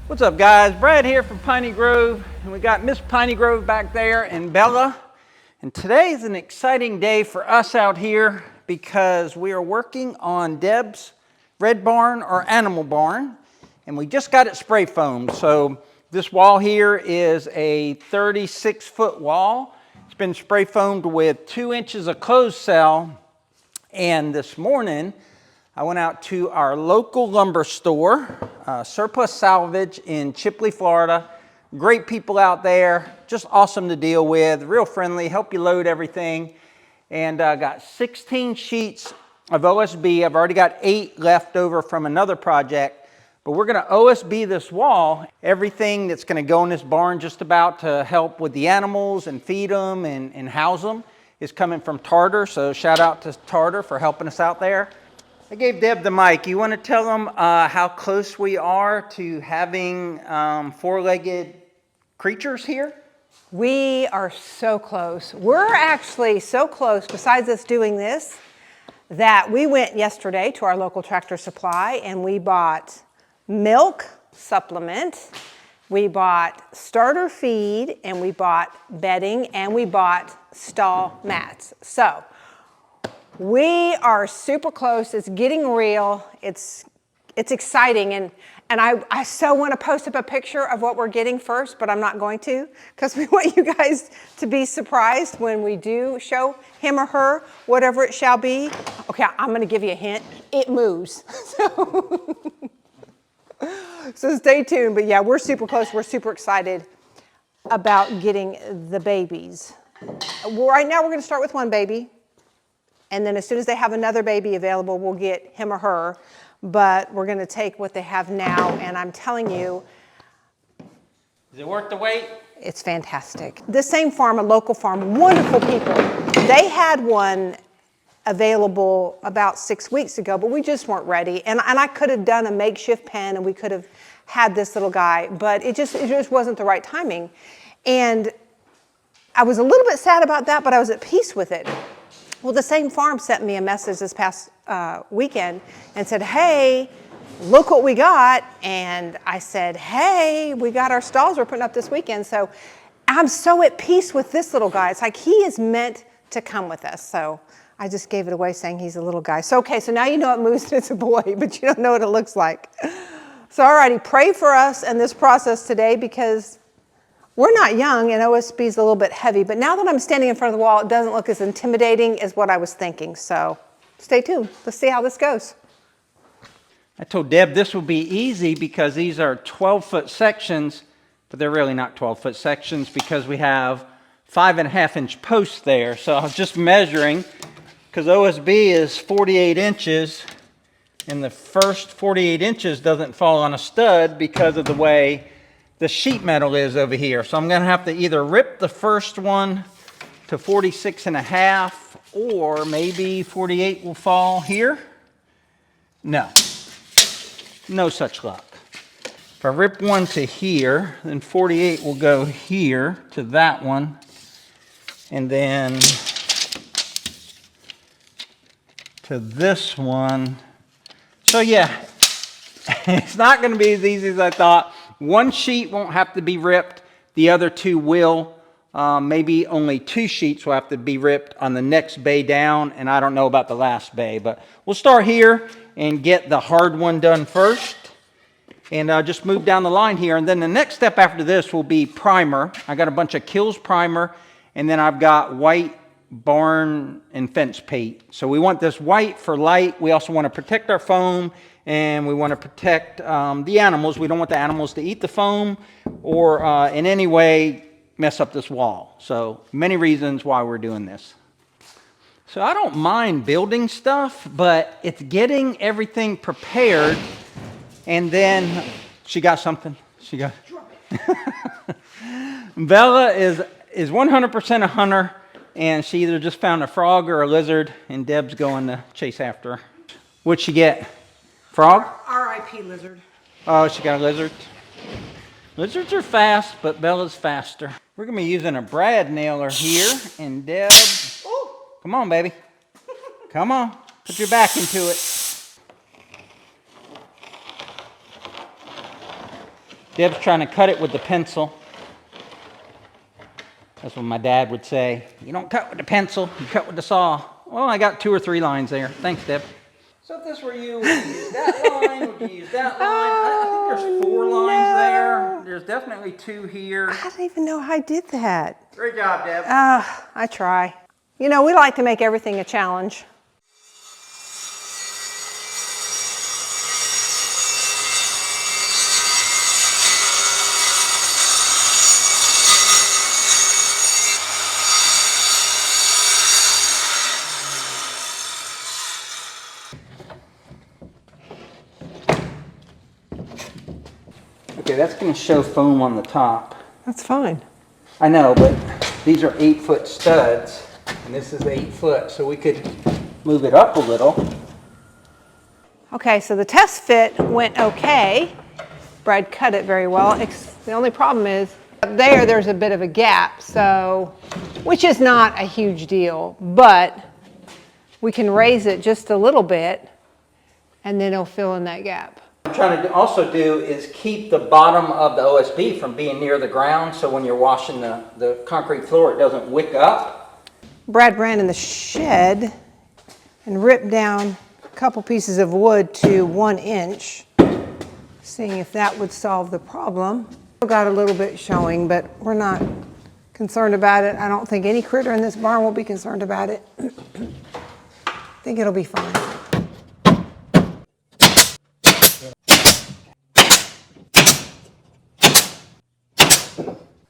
What's up, guys? Brad here from Piney Grove, and we got Miss Piney Grove back there and Bella. And today is an exciting day for us out here because we are working on Deb's red barn or animal barn, and we just got it spray foamed. So this wall here is a 36-foot wall. It's been spray foamed with 2 inches of closed cell, and this morning I went out to our local lumber store, Surplus Salvage in Chipley, Florida. Great people out there, just awesome to deal with, real friendly, help you load everything. And got 16 sheets of OSB. I've already got 8 left over from another project, but we're gonna OSB this wall. Everything that's gonna go in this barn just about to help with the animals and feed them and house them is coming from Tartar, so shout out to Tartar for helping us out there. I gave Deb the mic. You want to tell them how close we are to having 4-legged creatures here? We are so close. We're actually so close, besides us doing this, that we went yesterday to our local Tractor Supply and we bought milk supplement, we bought starter feed, and we bought bedding, and we bought stall mats. So we are super close. It's getting real. It's exciting, and I so want to post up a picture of what we're getting first, but I'm not going to, because we want you guys to be surprised when we do show him or her, whatever it shall be. Okay, I'm going to give you a hint. It moves. So stay tuned. But yeah, we're super close. We're super excited about getting the babies. Right now, we're going to start with one baby. And then as soon as they have another baby available, we'll get him or her. But we're going to take what they have now, and I'm telling you, Is it worth the wait? it's fantastic. This same farm, a local farm, wonderful people. They had one available about 6 weeks ago, but we just weren't ready. And I could have done a makeshift pen, and we could have had this little guy, but it just wasn't the right timing. And I was a little bit sad about that, but I was at peace with it. Well, the same farm sent me a message this past weekend and said, hey, look what we got. And I said, hey, we got our stalls we're putting up this weekend. So I'm so at peace with this little guy. It's like he is meant to come with us. So I just gave it away saying he's a little guy. So, okay, so now you know it moves and it's a boy, but you don't know what it looks like. So, all righty, pray for us in this process today because we're not young, and OSB is a little bit heavy, but now that I'm standing in front of the wall, it doesn't look as intimidating as what I was thinking. So stay tuned. Let's see how this goes. I told Deb this will be easy because these are 12-foot sections, but they're really not 12-foot sections because we have 5.5-inch posts there. So I was just measuring because OSB is 48 inches, and the first 48 inches doesn't fall on a stud because of the way the sheet metal is over here. So I'm going to have to either rip the first one to 46.5 or maybe 48 will fall here. No such luck. If I rip one to here, then 48 will go here to that one, and then to this one. So yeah, it's not going to be as easy as I thought. One sheet won't have to be ripped. The other 2 will. Maybe only 2 sheets will have to be ripped on the next bay down. And I don't know about the last bay. But we'll start here and get the hard one done first. And just move down the line here. And then the next step after this will be primer. I got a bunch of Kills primer. And then I've got white barn and fence paint. So we want this white for light. We also want to protect our foam. And we want to protect the animals. We don't want the animals to eat the foam or in any way mess up this wall. So many reasons why we're doing this. So I don't mind building stuff, but it's getting everything prepared. And then she got something. She got Bella is 100% a hunter, and she either just found a frog or a lizard, and Deb's going to chase after her. What'd she get? Frog? R.I.P. lizard. Oh, she got a lizard. Lizards are fast, but Bella's faster. We're going to be using a brad nailer here, and Deb, come on, baby. Come on. Put your back into it. Deb's trying to cut it with the pencil. That's what my dad would say. You don't cut with the pencil, you cut with the saw. Well, I got 2 or 3 lines there. Thanks, Deb. So if this were you, would you use that line? Would you use that line? I think there's 4 lines there. There's definitely 2 here. I don't even know how I did that. Great job, Deb. I try. You know, we like to make everything a challenge. Okay, that's going to show foam on the top. That's fine. I know, but these are 8-foot studs, and this is 8 foot, so we could move it up a little. Okay, so the test fit went okay. Brad cut it very well. The only problem is up there's a bit of a gap, so, which is not a huge deal, but we can raise it just a little bit, and then it'll fill in that gap. What I'm trying to also do is keep the bottom of the OSB from being near the ground, so when you're washing the concrete floor, it doesn't wick up. Brad ran in the shed and ripped down a couple pieces of wood to 1 inch, seeing if that would solve the problem. Still got a little bit showing, but we're not concerned about it. I don't think any critter in this barn will be concerned about it. I think it'll be fine.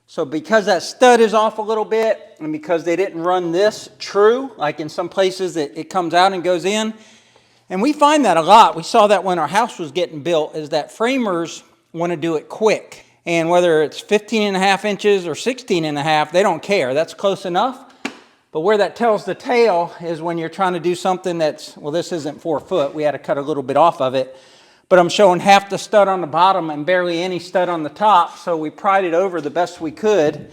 So because that stud is off a little bit, and because they didn't run this true, like in some places it comes out and goes in, and we find that a lot. We saw that when our house was getting built, is that framers want to do it quick. And whether it's 15.5 inches or 16.5, they don't care. That's close enough. But where that tells the tale is when you're trying to do something that's, well, this isn't 4 foot. We had to cut a little bit off of it. But I'm showing half the stud on the bottom and barely any stud on the top, so we pried it over the best we could.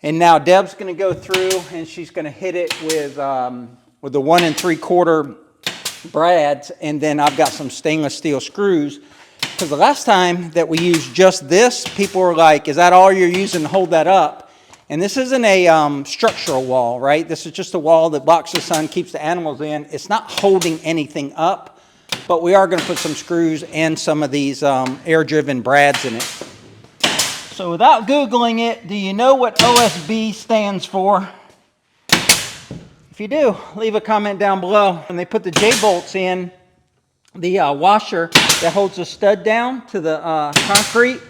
And now Deb's going to go through and she's going to hit it with the 1 3/4 brads, and then I've got some stainless steel screws. Because the last time that we used just this, people were like, "Is that all you're using to hold that up?" And this isn't a structural wall, right? This is just a wall that blocks the sun, keeps the animals in. It's not holding anything up. But we are going to put some screws and some of these air-driven brads in it. So without Googling it, do you know what OSB stands for? If you do, leave a comment down below. When they put the J-bolts in, the washer that holds the stud down to the concrete,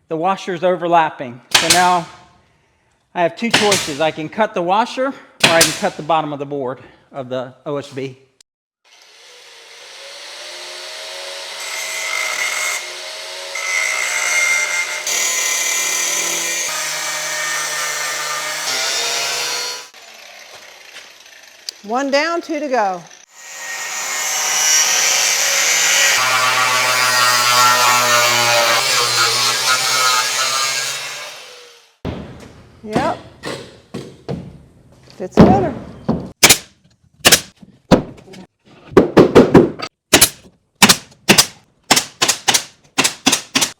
the washer's overlapping. So now I have 2 choices. I can cut the washer, or I can cut the bottom of the board of the OSB. One down, 2 to go. Yep. Fits better.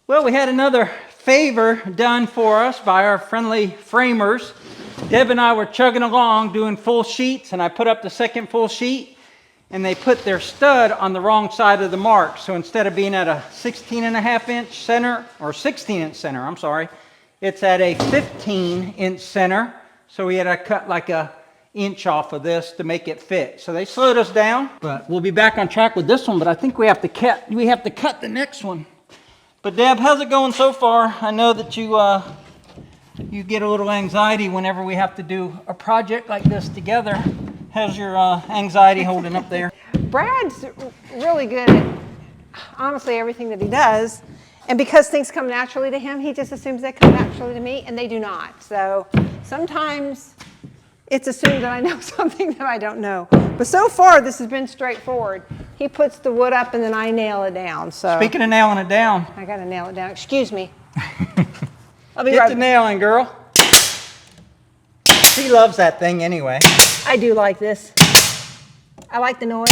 Well, we had another favor done for us by our friendly framers. Deb and I were chugging along doing full sheets, and I put up the second full sheet, and they put their stud on the wrong side of the mark. So instead of being at a 16.5 inch center, or 16 inch center, I'm sorry, it's at a 15 inch center. So we had to cut like a inch off of this to make it fit. So they slowed us down, but we'll be back on track with this one. But I think we have to cut the next one. But Deb, how's it going so far? I know that you get a little anxiety whenever we have to do a project like this together. How's your anxiety holding up there? Brad's really good at, honestly, everything that he does. And because things come naturally to him, he just assumes they come naturally to me, and they do not. So sometimes it's assumed that I know something that I don't know. But so far, this has been straightforward. He puts the wood up, and then I nail it down. So speaking of nailing it down, I got to nail it down. Excuse me. I'll be get right the nailing, girl. She loves that thing anyway. I do like this. I like the noise.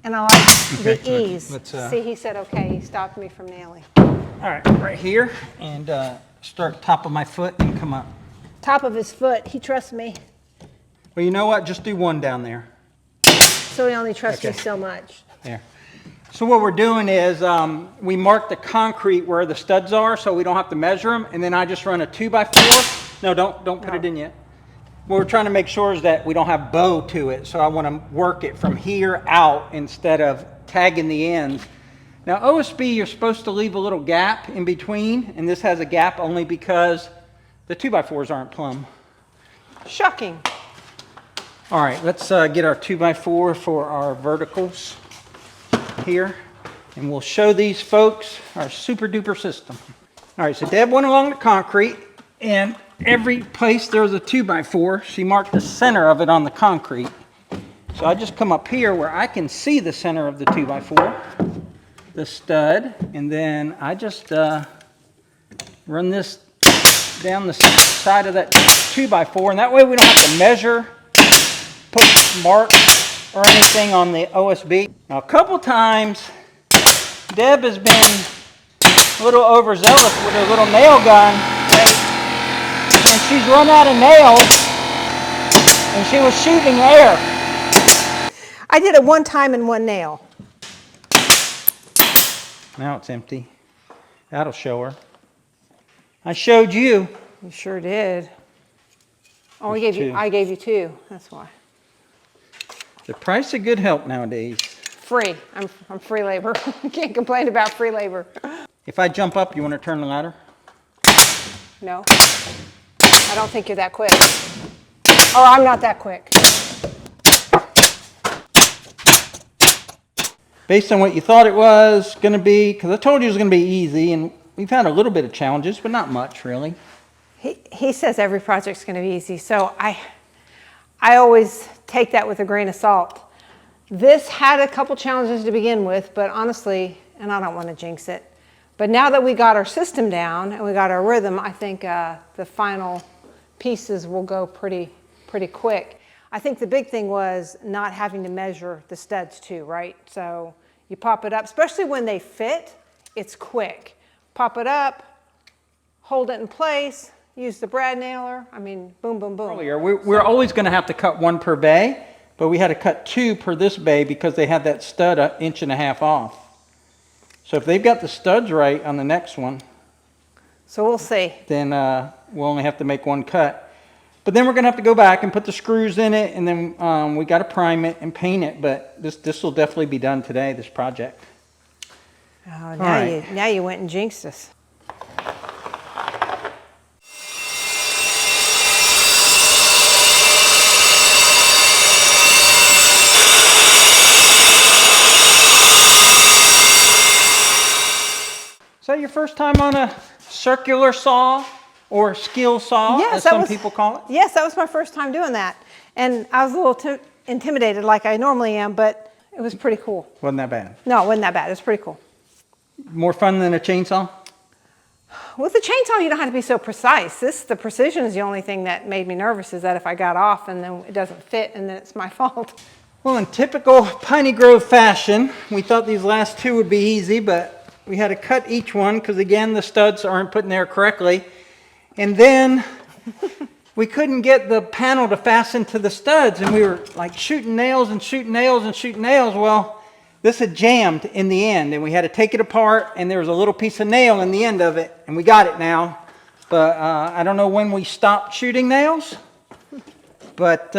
And I like Okay, the ease. let's, See, he said okay. He stopped me from nailing. All right, right here, and start top of my foot and come up. Top of his foot. He trusts me. Well, you know what? Just do one down there. So he only trusts me so much. There. So what we're doing is we mark the concrete where the studs are so we don't have to measure them, and then I just run a 2x4. No, don't put it in yet. What we're trying to make sure is that we don't have bow to it, so I want to work it from here out instead of tagging the ends. Now OSB, you're supposed to leave a little gap in between, and this has a gap only because the 2x4s aren't plumb. Shocking. All right, let's get our 2x4 for our verticals here, and we'll show these folks our super duper system. All right, so Deb went along the concrete, and every place there's a 2x4, she marked the center of it on the concrete. So I just come up here where I can see the center of the 2x4, the stud, and then I just run this down the side of that 2x4, and that way we don't have to measure, put marks or anything on the OSB. Now a couple times Deb has been a little overzealous with her little nail gun, and she's run out of nails and she was shooting air. I did it one time in one nail. Now it's empty. That'll show her. I showed you. You sure did. Oh, There's I gave you two. That's why. The price of good help nowadays. Free. I'm free labor. Can't complain about free labor. If I jump up, you want to turn the ladder? No. I don't think you're that quick. Or I'm not that quick. Based on what you thought it was going to be, because I told you it was going to be easy, and we've had a little bit of challenges, but not much really. He says every project's going to be easy, so I always take that with a grain of salt. This had a couple challenges to begin with, but honestly, and I don't want to jinx it, but now that we got our system down and we got our rhythm, I think the final pieces will go pretty quick. I think the big thing was not having to measure the studs too, right? So you pop it up, especially when they fit, it's quick. Pop it up, hold it in place, use the brad nailer. I mean, boom, boom, boom. Earlier, we're always going to have to cut one per bay, but we had to cut two per this bay because they had that stud an inch and a half off. So if they've got the studs right on the next one, so we'll see. Then we'll only have to make one cut. But then we're going to have to go back and put the screws in it, and then we got to prime it and paint it. But this will definitely be done today, this project. Oh, now you went and jinxed us. Is that your first time on a circular saw or skill saw, as some people call it? Yes, that was my first time doing that. And I was a little intimidated like I normally am, but it was pretty cool. Wasn't that bad? No, it wasn't that bad. It was pretty cool. More fun than a chainsaw? With the chainsaw, you don't have to be so precise. The precision is the only thing that made me nervous, is that if I got off and then it doesn't fit and then it's my fault. Well, in typical Piney Grove fashion, we thought these last two would be easy, but we had to cut each one because, again, the studs aren't put in there correctly. And then we couldn't get the panel to fasten to the studs, and we were like shooting nails and shooting nails and shooting nails. Well, this had jammed in the end, and we had to take it apart, and there was a little piece of nail in the end of it, and we got it now. But I don't know when we stopped shooting nails, but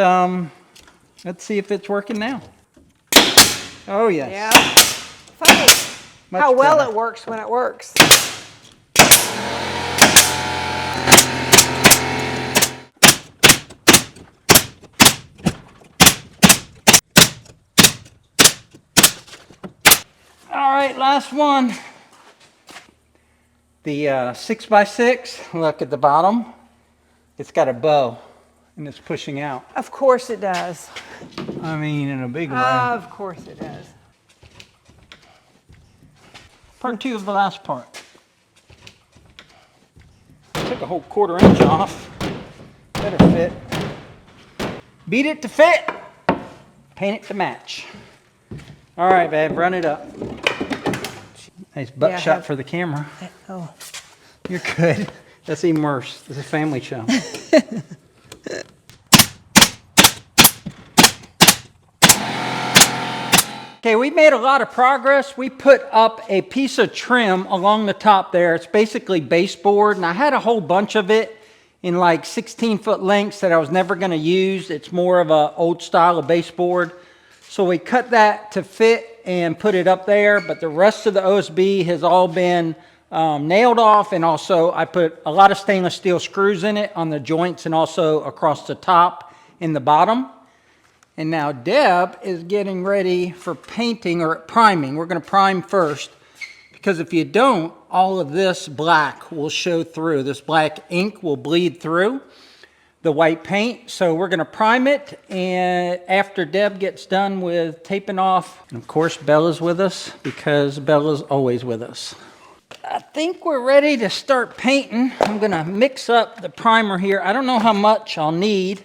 let's see if it's working now. Oh, yes. Yeah. Funny how well it works when it works. All right, last one. The 6x6, look at the bottom. It's got a bow and it's pushing out. Of course it does. I mean, in a big way. Of course it does. Part two of the last part. Took a whole 1/4 inch off. Better fit. Beat it to fit. Paint it to match. All right, babe, run it up. Nice butt Yeah, shot for the camera. Oh. You're good. That's even worse. This is a family show. Okay, we made a lot of progress. We put up a piece of trim along the top there. It's basically baseboard, and I had a whole bunch of it in like 16-foot lengths that I was never going to use. It's more of an old style of baseboard. So we cut that to fit and put it up there, but the rest of the OSB has all been nailed off, and also I put a lot of stainless steel screws in it on the joints and also across the top and the bottom. And now Deb is getting ready for painting or priming. We're going to prime first, because if you don't, all of this black will show through. This black ink will bleed through the white paint. So we're going to prime it, and after Deb gets done with taping off, and of course Bella's with us because Bella's always with us. I think we're ready to start painting. I'm going to mix up the primer here. I don't know how much I'll need,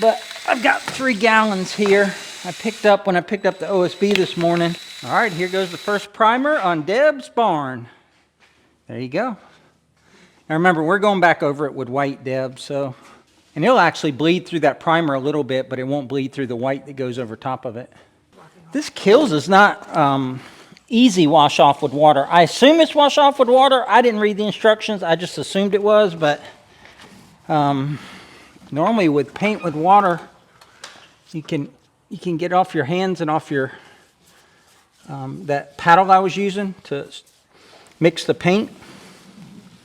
but I've got 3 gallons here. I picked up when I picked up the OSB this morning. All right, here goes the first primer on Deb's barn. There you go. Now remember, we're going back over it with white, Deb, so, and it'll actually bleed through that primer a little bit, but it won't bleed through the white that goes over top of it. This Kills is not easy wash off with water. I assume it's wash off with water. I didn't read the instructions. I just assumed it was, but normally with paint with water, you can get off your hands and off your that paddle I was using to mix the paint.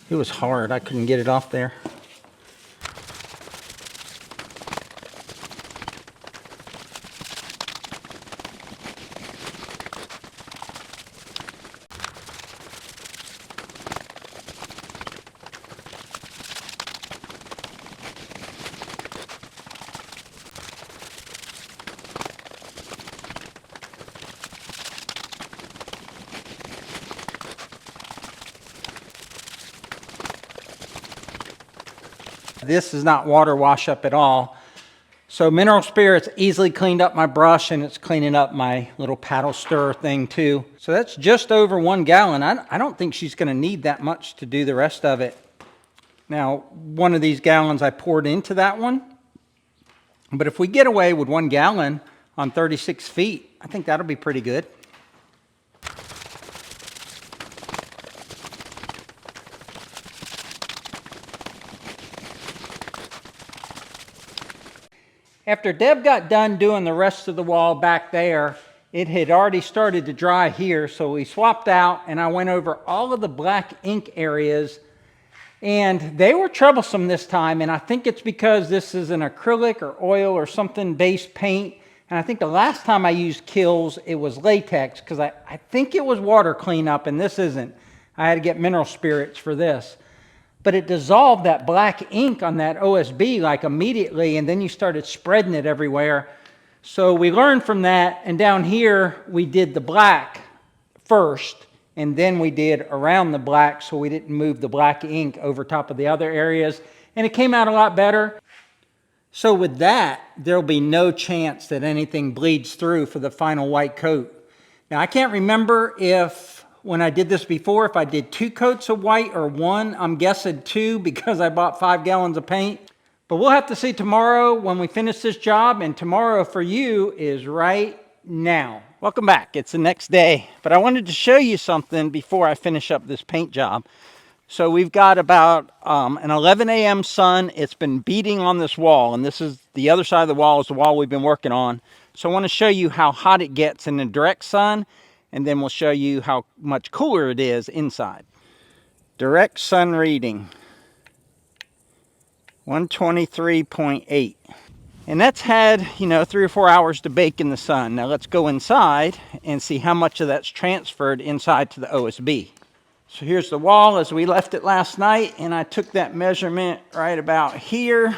It was hard. I couldn't get it off there. This is not water wash up at all. So mineral spirits easily cleaned up my brush, and it's cleaning up my little paddle stir thing too. So that's just over 1 gallon. I don't think she's going to need that much to do the rest of it. Now, one of these gallons I poured into that one. But if we get away with 1 gallon on 36 feet, I think that'll be pretty good. After Deb got done doing the rest of the wall back there, it had already started to dry here, so we swapped out, and I went over all of the black ink areas, and they were troublesome this time, and I think it's because this is an acrylic or oil or something based paint, and I think the last time I used Kills, it was latex, because I think it was water cleanup, and this isn't. I had to get mineral spirits for this. But it dissolved that black ink on that OSB like immediately, and then you started spreading it everywhere. So we learned from that, and down here we did the black first, and then we did around the black, so we didn't move the black ink over top of the other areas, and it came out a lot better. So with that, there'll be no chance that anything bleeds through for the final white coat. Now I can't remember if when I did this before, if I did 2 coats of white or 1, I'm guessing 2 because I bought 5 gallons of paint. But we'll have to see tomorrow when we finish this job, and tomorrow for you is right now. Welcome back. It's the next day, but I wanted to show you something before I finish up this paint job. So we've got about an 11 a.m. sun. It's been beating on this wall, and this is the other side of the wall is the wall we've been working on. So I want to show you how hot it gets in the direct sun, and then we'll show you how much cooler it is inside. Direct sun reading, 123.8. And that's had, 3 or 4 hours to bake in the sun. Now let's go inside and see how much of that's transferred inside to the OSB. So here's the wall as we left it last night, and I took that measurement right about here,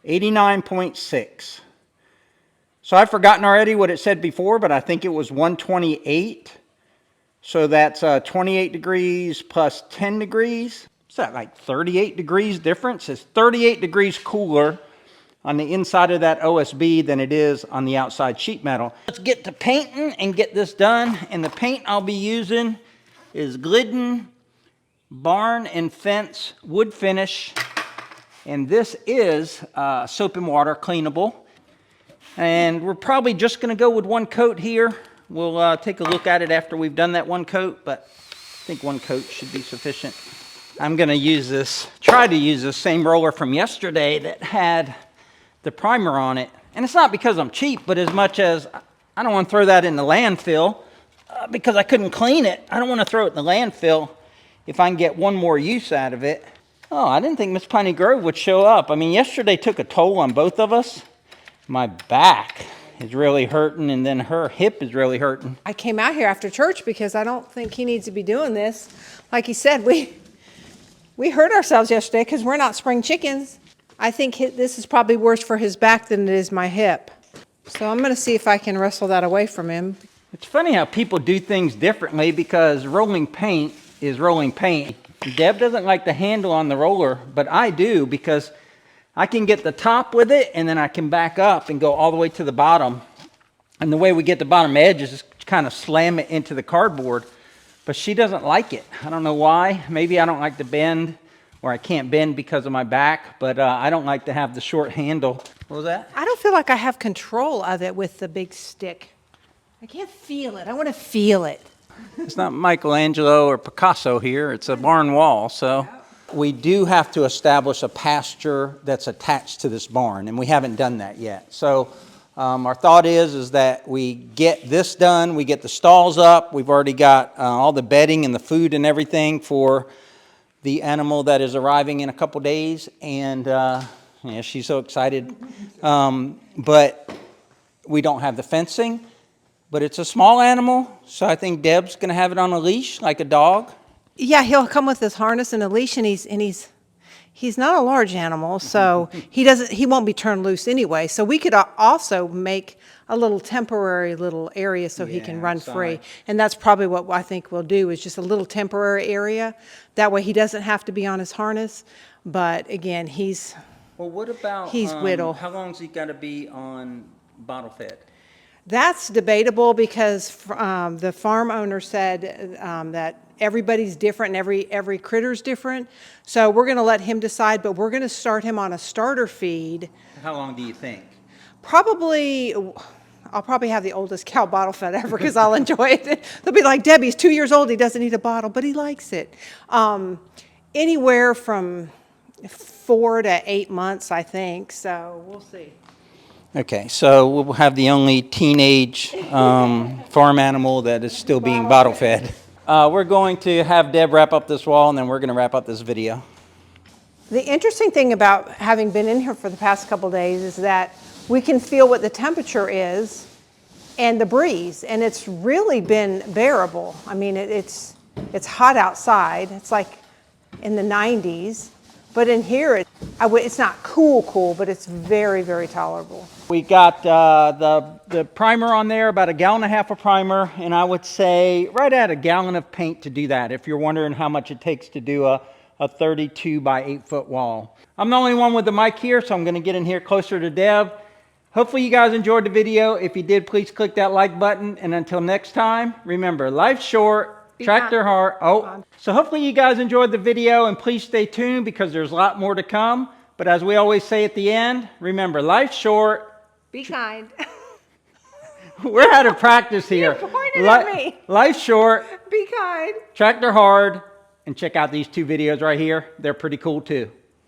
89.6. So I've forgotten already what it said before, but I think it was 128. So that's 28 degrees plus 10 degrees. What's that, like 38 degrees difference? It's 38 degrees cooler on the inside of that OSB than it is on the outside sheet metal. Let's get to painting and get this done. And the paint I'll be using is Glidden Barn and Fence Wood Finish. And this is soap and water cleanable. And we're probably just gonna go with one coat here. We'll take a look at it after we've done that one coat, but I think one coat should be sufficient. I'm gonna try to use this same roller from yesterday that had the primer on it. And it's not because I'm cheap, but as much as I don't want to throw that in the landfill because I couldn't clean it. I don't want to throw it in the landfill if I can get one more use out of it. Oh, I didn't think Miss Piney Grove would show up. I mean, yesterday took a toll on both of us. My back is really hurting, and then her hip is really hurting. I came out here after church because I don't think he needs to be doing this. Like he said, we hurt ourselves yesterday because we're not spring chickens. I think this is probably worse for his back than it is my hip. So I'm going to see if I can wrestle that away from him. It's funny how people do things differently because rolling paint is rolling paint. Deb doesn't like the handle on the roller, but I do because I can get the top with it and then I can back up and go all the way to the bottom. And the way we get the bottom edge is just kind of slam it into the cardboard. But she doesn't like it. I don't know why. Maybe I don't like to bend, or I can't bend because of my back, but I don't like to have the short handle. What was that? I don't feel like I have control of it with the big stick. I can't feel it. I want to feel it. It's not Michelangelo or Picasso here. It's a barn wall, so. We do have to establish a pasture that's attached to this barn, and we haven't done that yet. So our thought is that we get this done, we get the stalls up, we've already got all the bedding and the food and everything for the animal that is arriving in a couple days, and yeah, she's so excited. But we don't have the fencing, but it's a small animal, so I think Deb's gonna have it on a leash like a dog. Yeah, he'll come with his harness and a leash, and he's not a large animal, so he won't be turned loose anyway. So we could also make a little temporary little area so he can run free. And that's probably what I think we'll do, is just a little temporary area. That way he doesn't have to be on his harness. But again, well, what about he's whittle. How long's he got to be on bottle fed? That's debatable because the farm owner said that everybody's different and every critter's different. So we're going to let him decide, but we're going to start him on a starter feed. How long do you think? I'll probably have the oldest cow bottle fed ever because I'll enjoy it. They'll be like, Debbie's 2 years old. He doesn't need a bottle, but he likes it. Anywhere from 4 to 8 months, I think. So we'll see. Okay, so we'll have the only teenage farm animal that is still being bottle fed. We're going to have Deb wrap up this wall, and then we're going to wrap up this video. The interesting thing about having been in here for the past couple days is that we can feel what the temperature is and the breeze, and it's really been bearable. I mean, it's hot outside. It's like in the 90s, but in here it's not cool, but it's very, very tolerable. We got the primer on there, about 1.5 gallons of primer, and I would say right at 1 gallon of paint to do that, if you're wondering how much it takes to do a 32 by 8 foot wall. I'm the only one with the mic here, so I'm going to get in here closer to Deb. Hopefully you guys enjoyed the video. If you did, please click that like button, and until next time, remember, life's short. Tractor hard. So hopefully you guys enjoyed the video, and please stay tuned because there's a lot more to come. But as we always say at the end, remember, life's short. Be kind. We're out of practice here. You pointed at me. Life's short. Be kind. Tractor hard. And check out these 2 videos right here. They're pretty cool too.